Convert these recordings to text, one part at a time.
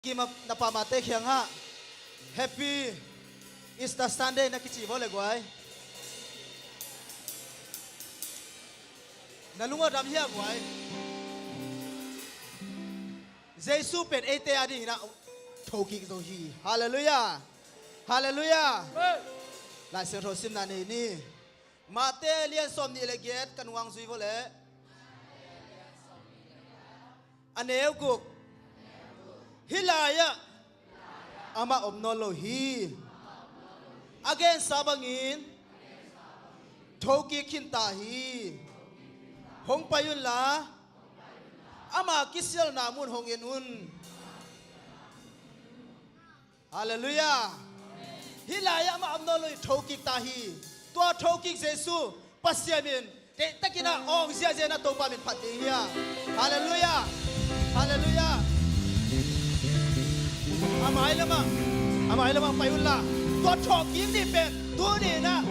Kima napamate kiyang ha. Happy Easter Sunday na kichibo le guay. Nalunga ram hiya guay. Jesu pen ete adi na thoki zo hi. Hallelujah. Hallelujah. La se ro sim na ni. Mate lian som ni le get kanwang zui vole. Aneu guk Hilaya ama omnolo hi again sabangin thoki khinta hi hong payun la ama kisyal namun hongin un hallelujah hilaya ama omnolo thoki ta hi to thoki jesu pasyamin te takina ong sia na to pa min phati hiya hallelujah hallelujah amai lama payun la to thoki ni pe tu ni na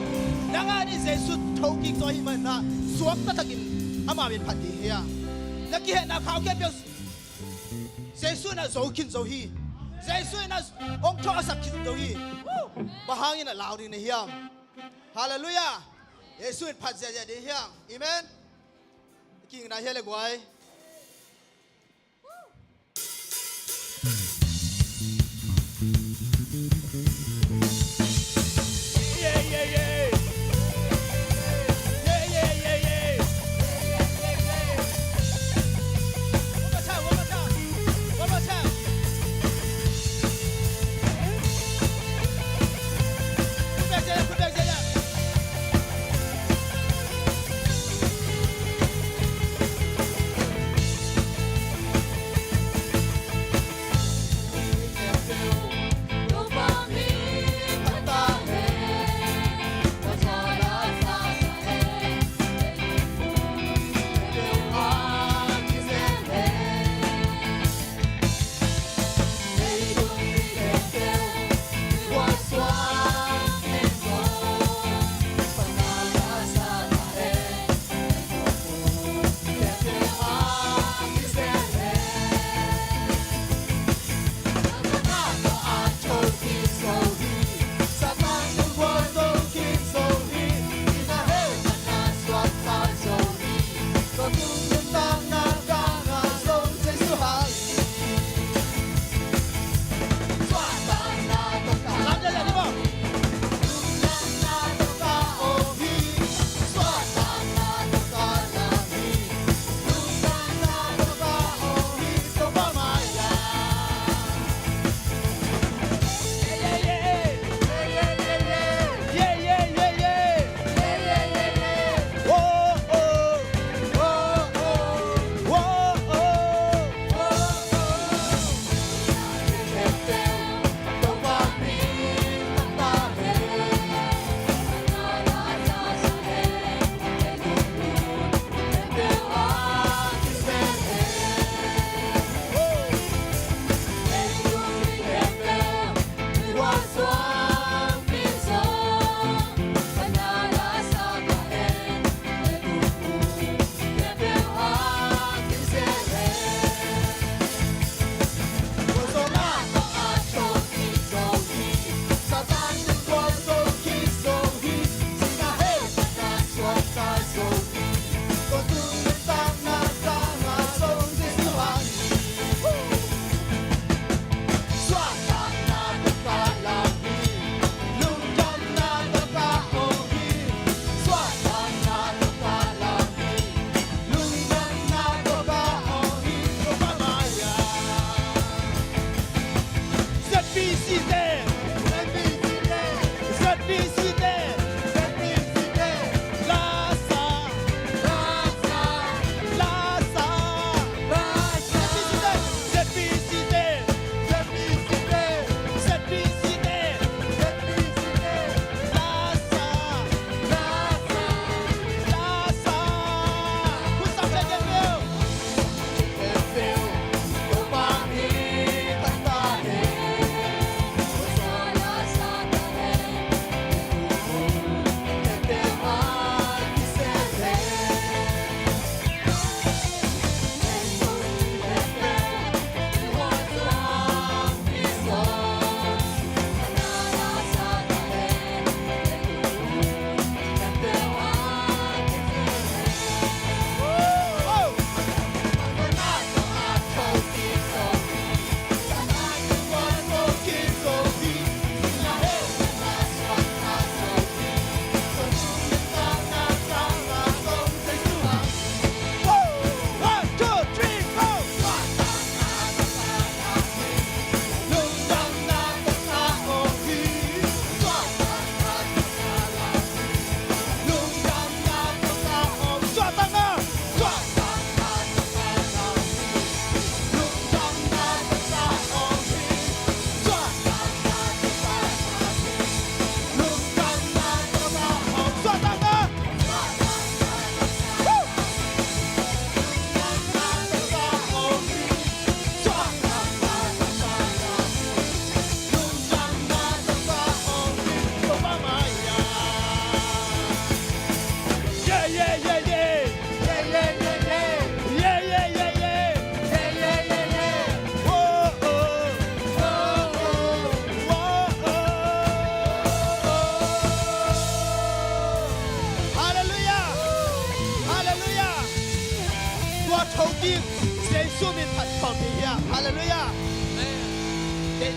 nanga ni jesu thoki so hi man na suak ta takin ama min phati hiya laki he na khau ke pe jesu na zo kin zo hi jesu na ong tho sak kin zo hi bahangin na laudi ni hiam hallelujah jesu phat ja ja de hiam amen king na hele gwai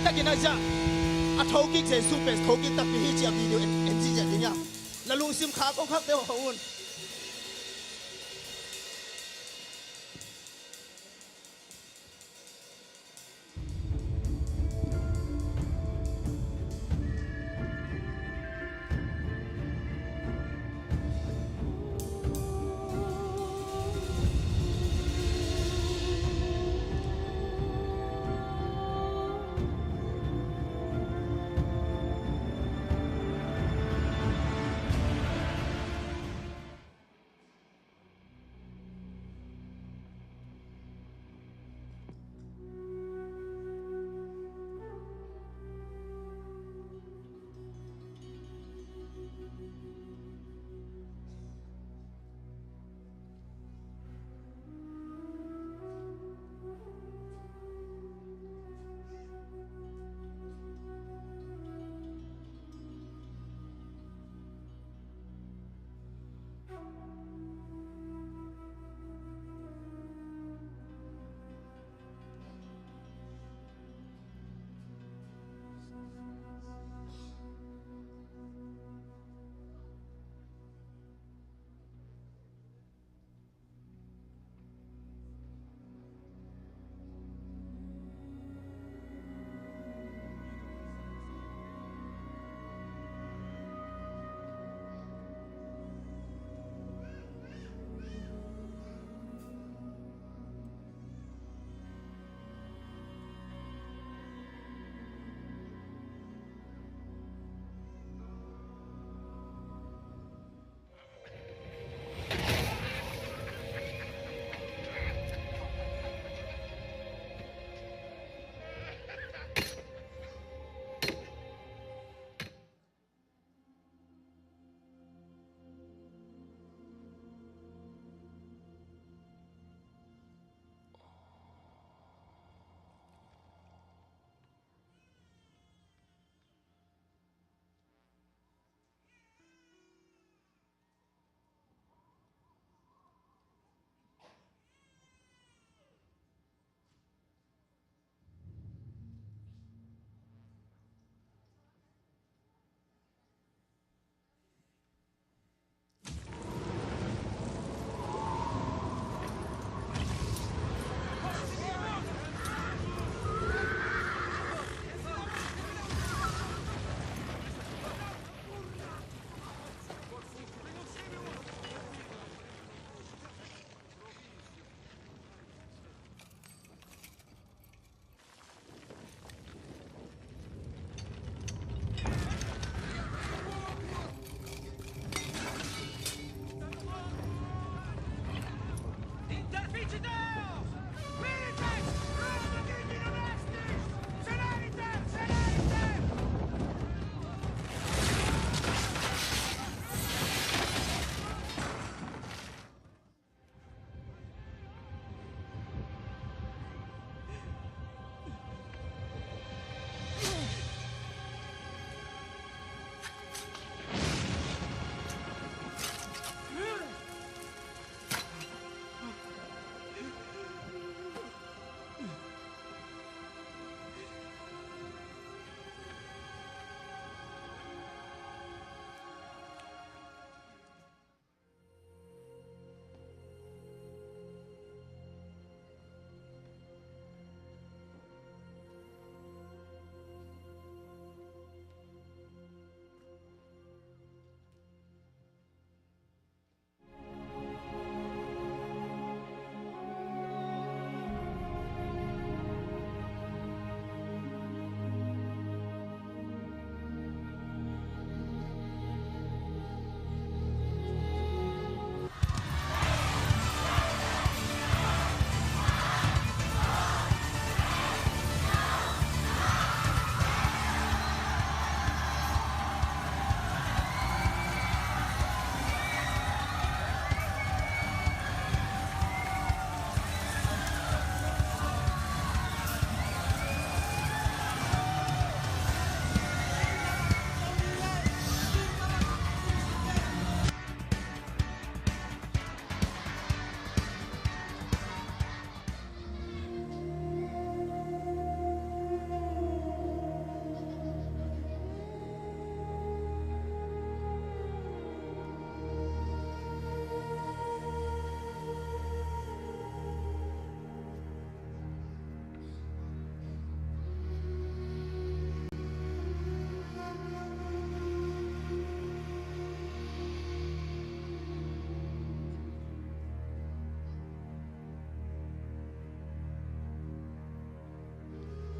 ตะกินนะจ๊ะอะทอกิกเจสุเป็นทอกิกตักปีเจียวิดีโอเอ็นจีเจเนี่ยแล้วลุงซิมขาของข้าเดียวเขาอุ่น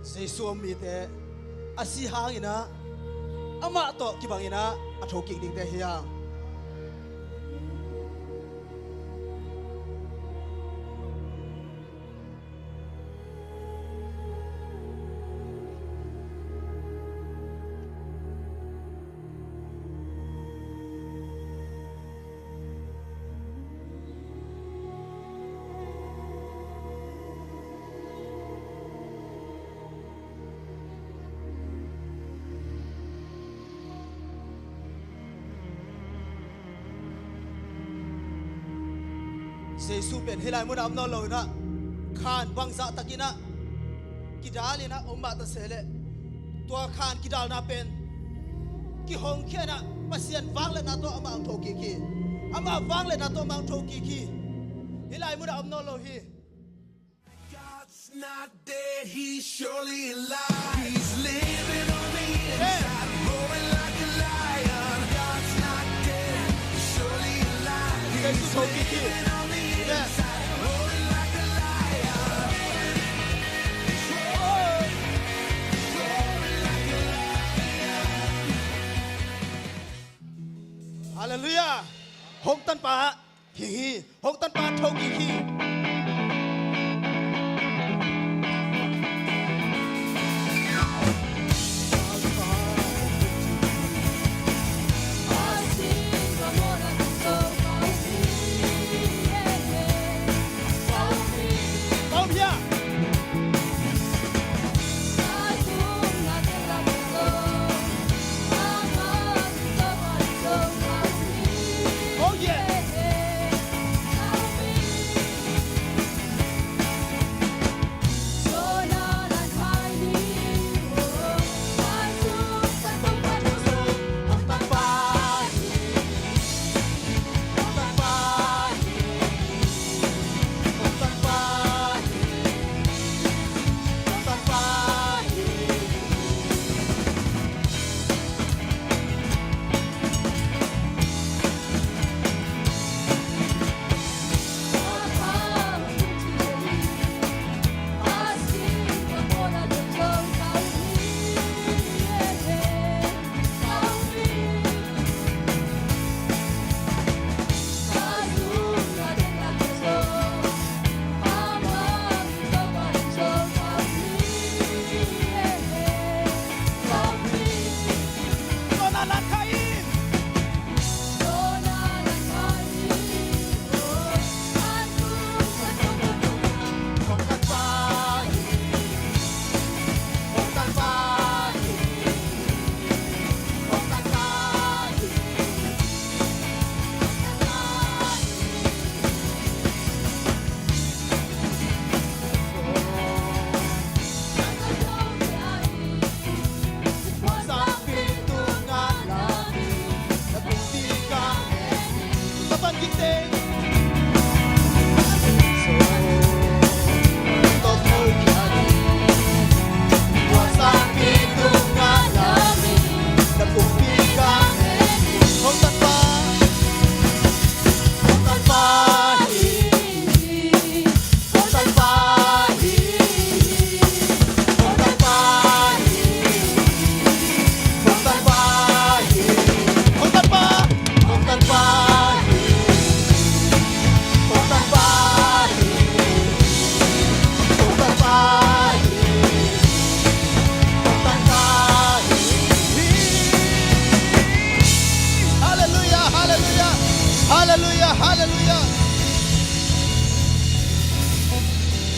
Jesu mi te asi hangina ama to kibangina athoking ding te hiang Jesu pen hilai mun am no lo na khan bangza takina kidalina omma ta sele to khan kidal na pen ki hong khena pasian wangle na to ama ang thoki ki ama wangle na to mang thoki ki hilai mun am no lo hi God's not dead, he's surely alive. He's living on the inside, roaring like a lion. God's not dead, he's surely alive. Jesu thoki ki Hallelujah. Hong tan pa hi hong tan pa thau ki hi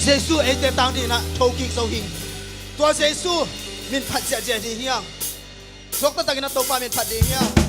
Jesu ai te tang di na thoki so hing tua Jesu min phat ja ja di hiang sok ta tagina to pa min phat di hiang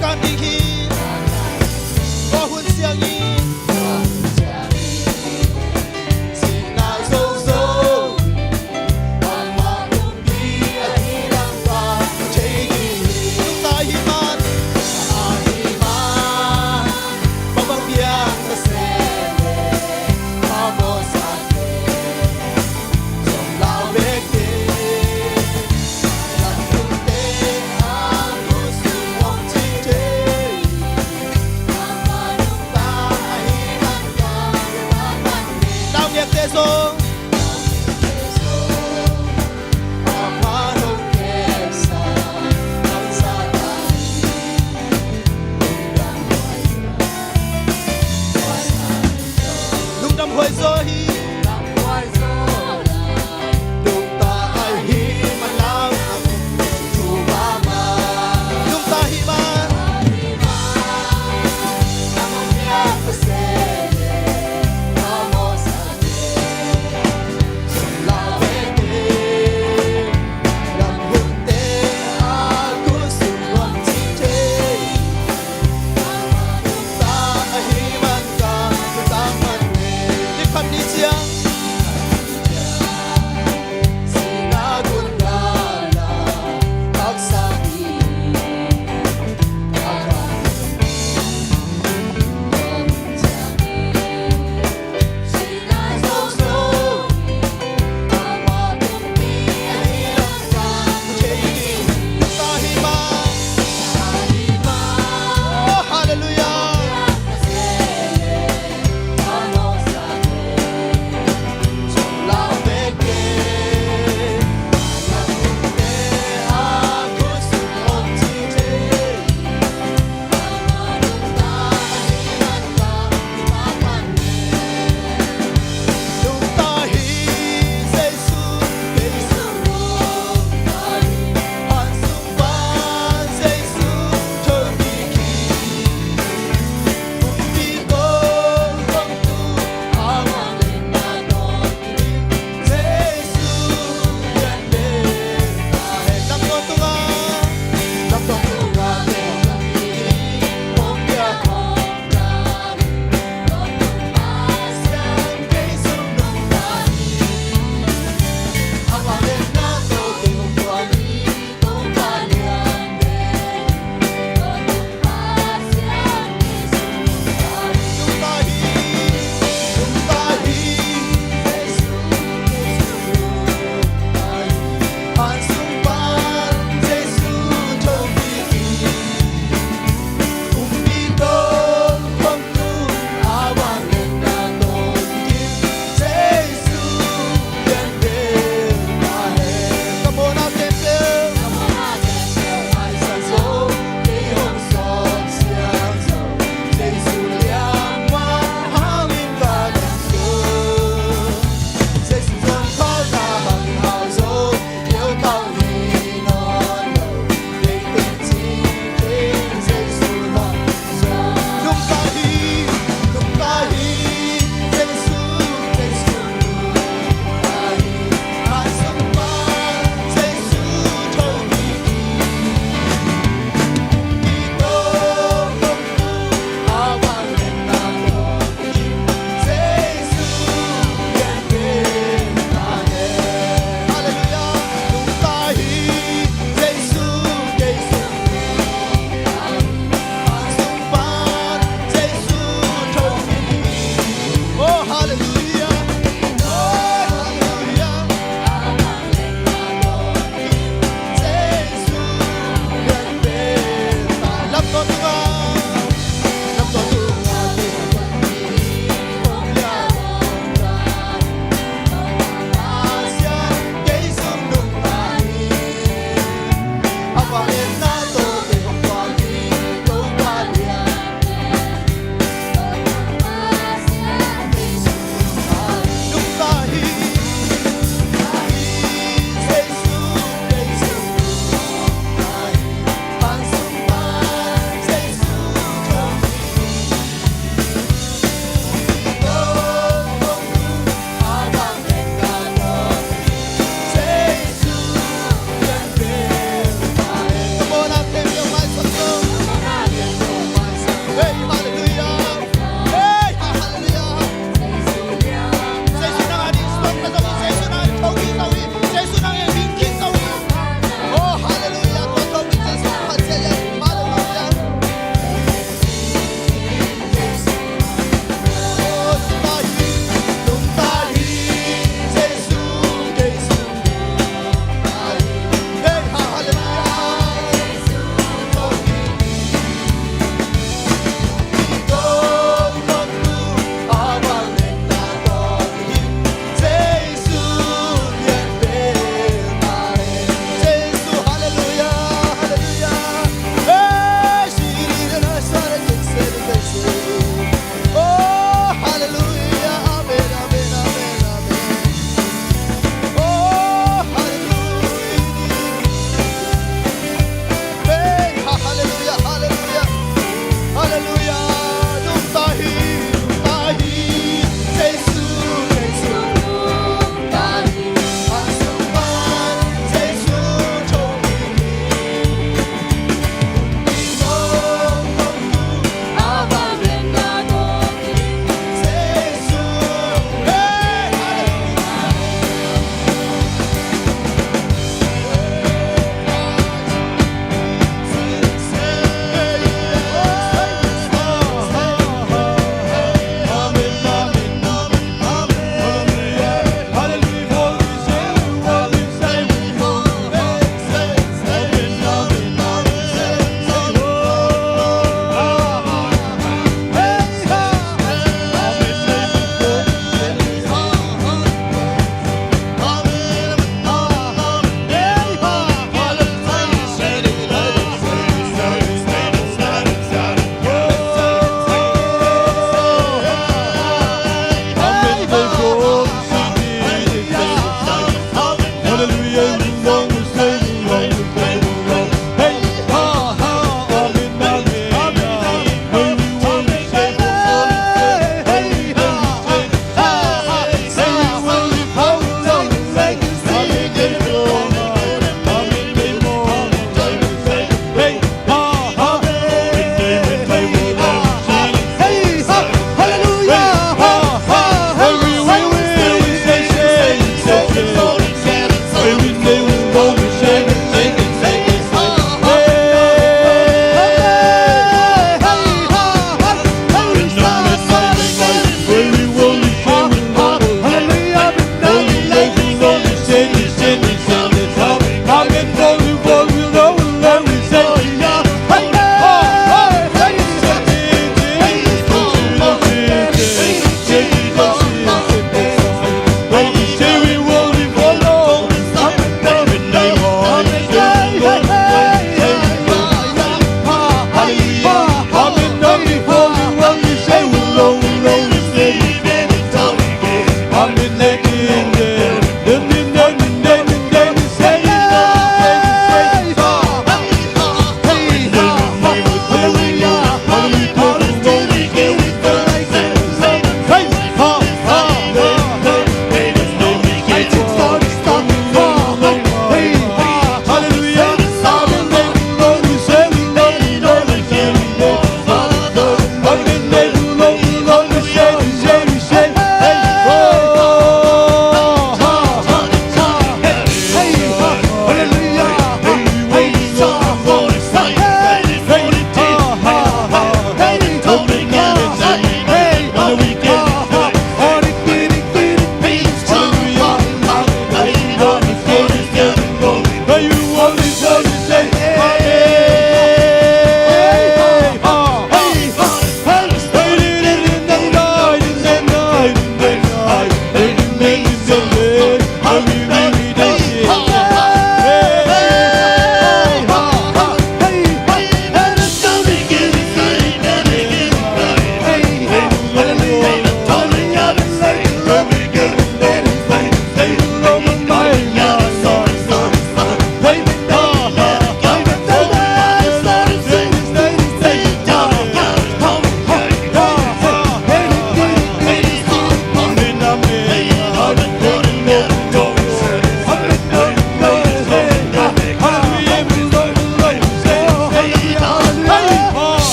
干的起，我分相依，是那走走，茫茫无边的天蓝花，吹起大喜满，大喜满，茫茫边的山岭，阿摩山岭，从老北京。Hãy subscribe cho kênh Ghiền Mì Gõ để không bỏ lỡ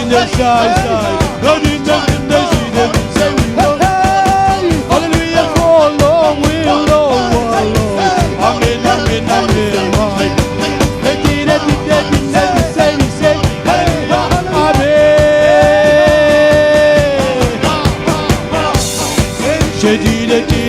the side, God in the she did say we will. Hallelujah, for long will know. Amen, amen, amen. They did it, say, amen. She did it,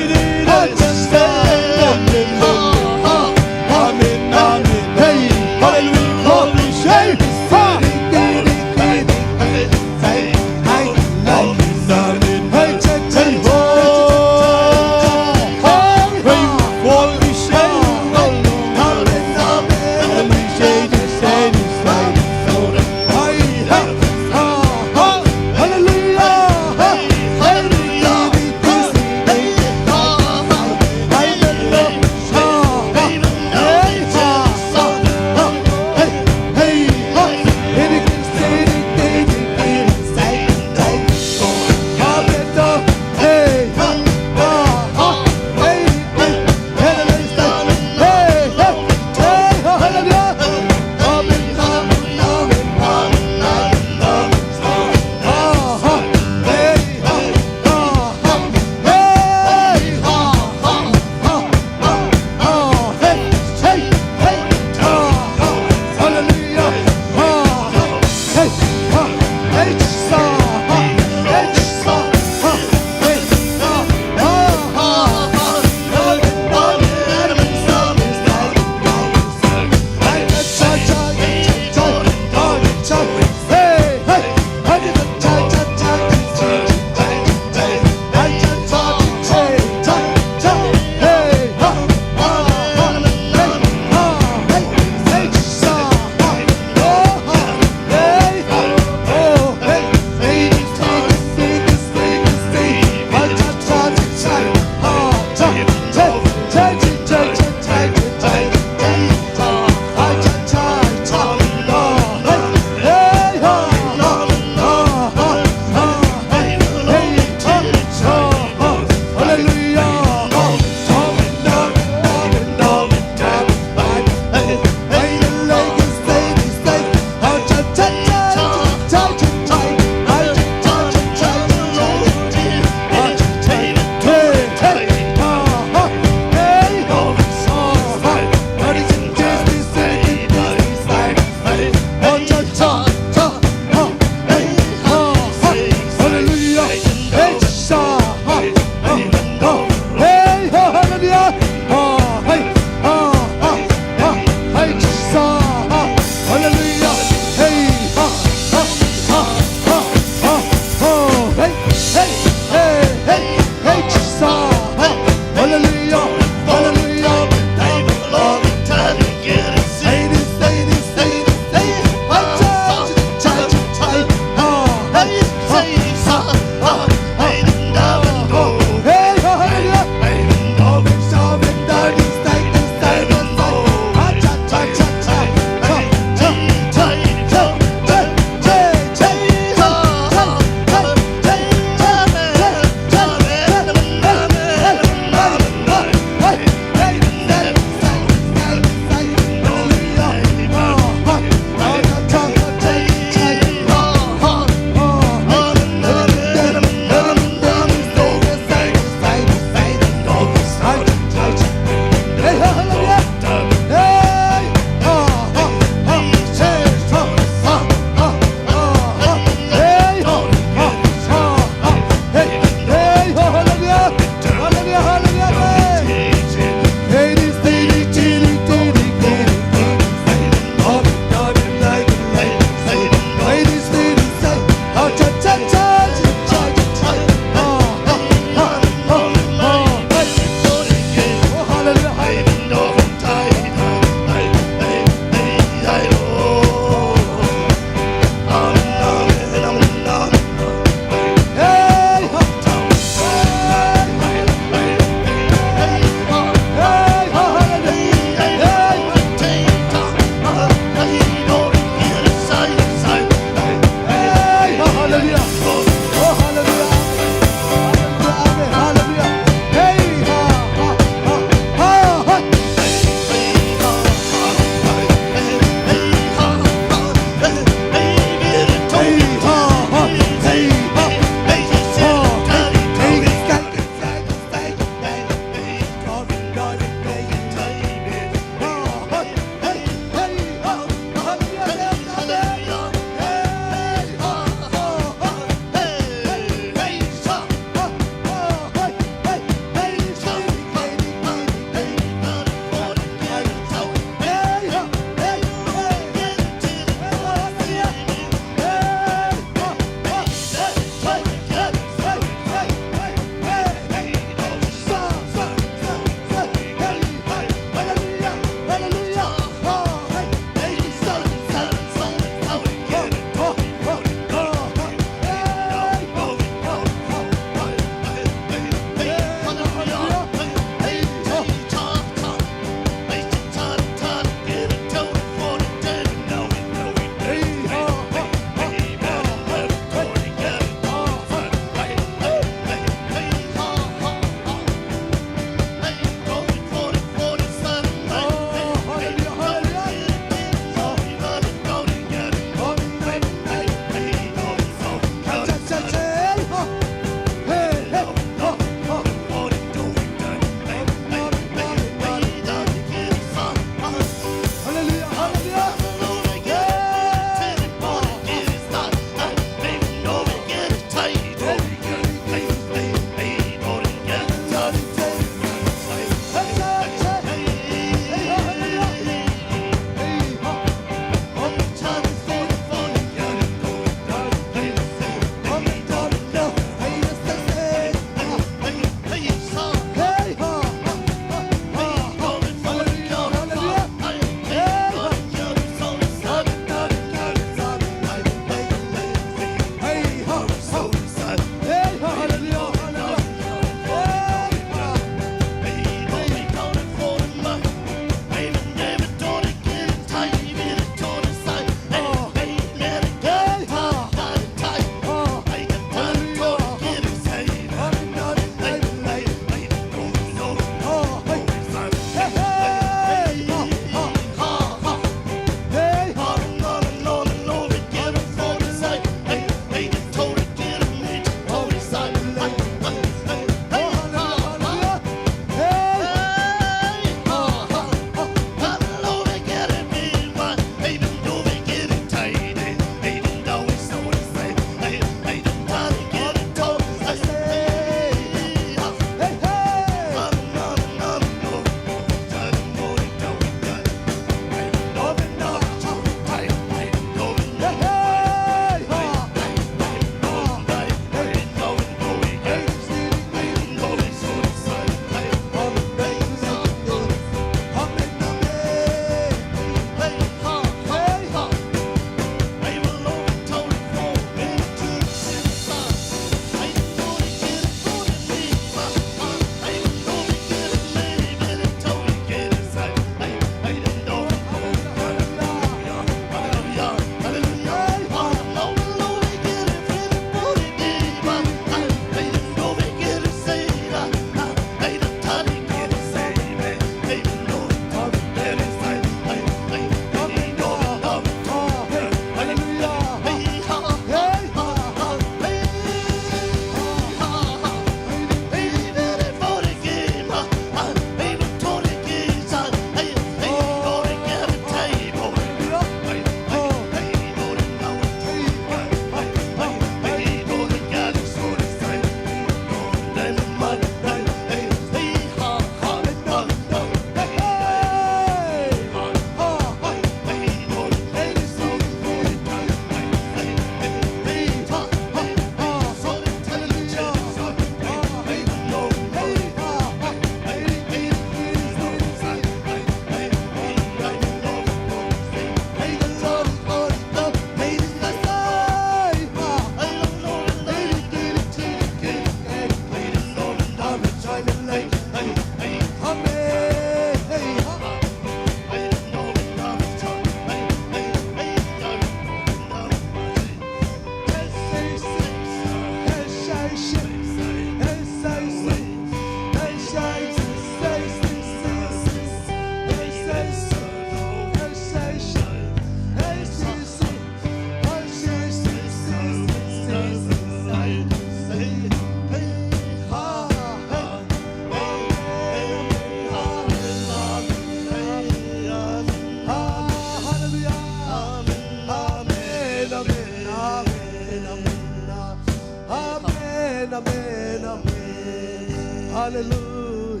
Hallelujah.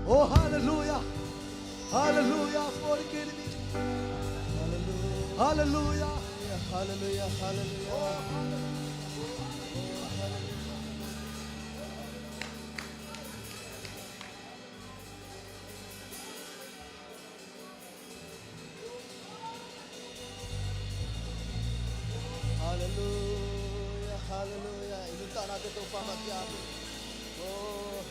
Oh, hallelujah. Hallelujah for the King. Hallelujah. Hallelujah, hallelujah. Hallelujah, hallelujah. Ilunta natin itong pamatyami. Oh,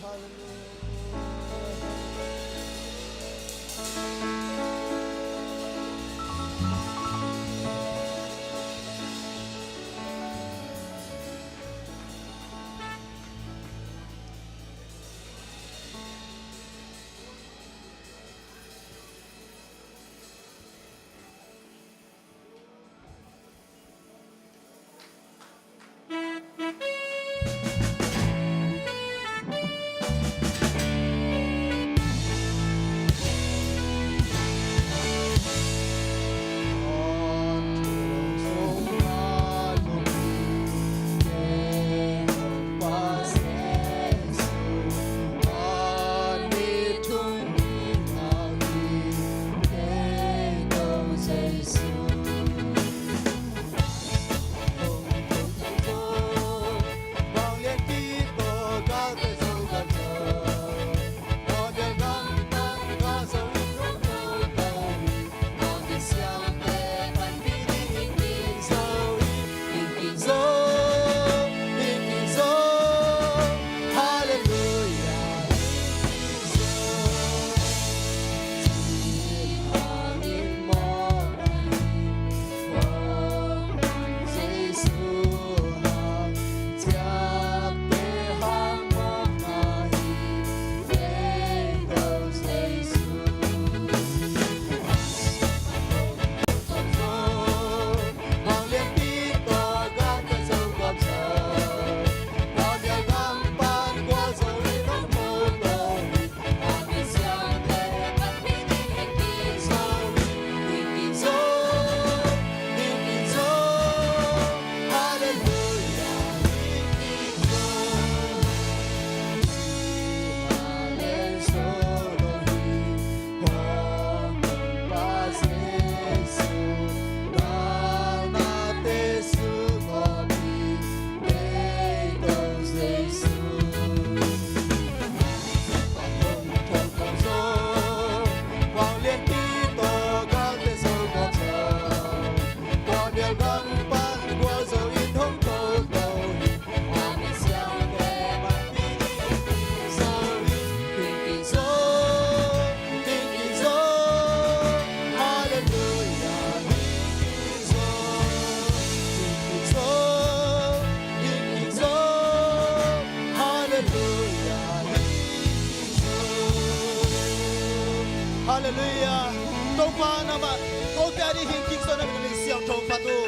Hallelujah. Topa nama kau tiada hingkik so nama min siang topa tu.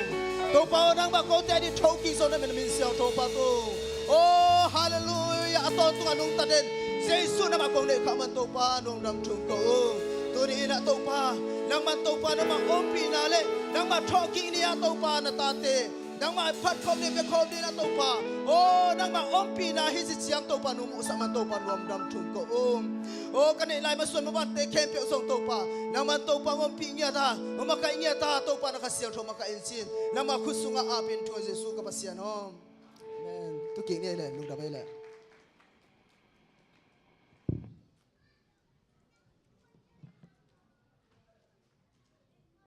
Topa orang ba kau tiada choki so nama min siang topa tu. Oh hallelujah. Aton tu anung taden. Yesus nama kau le kaman topa nong dam tung kau. Tu ni nak topa. Nang man topa nama ompi nale. Nang ma choki ni a topa na tate. Nang ma pat kom ni be kom ni na topa. Oh nang ma ompi na hisi siang topa numu sama topa nuam dam tung kau. Oh kanai lai masuk membuat kempe usung topa. Nama topa ngompi nyata, memakai nyata topa nak kasihan topa makai incin. Nama khusunga apin Tuhan Yesus kepasihan om. Amen. Tu kini le, lu dah bela.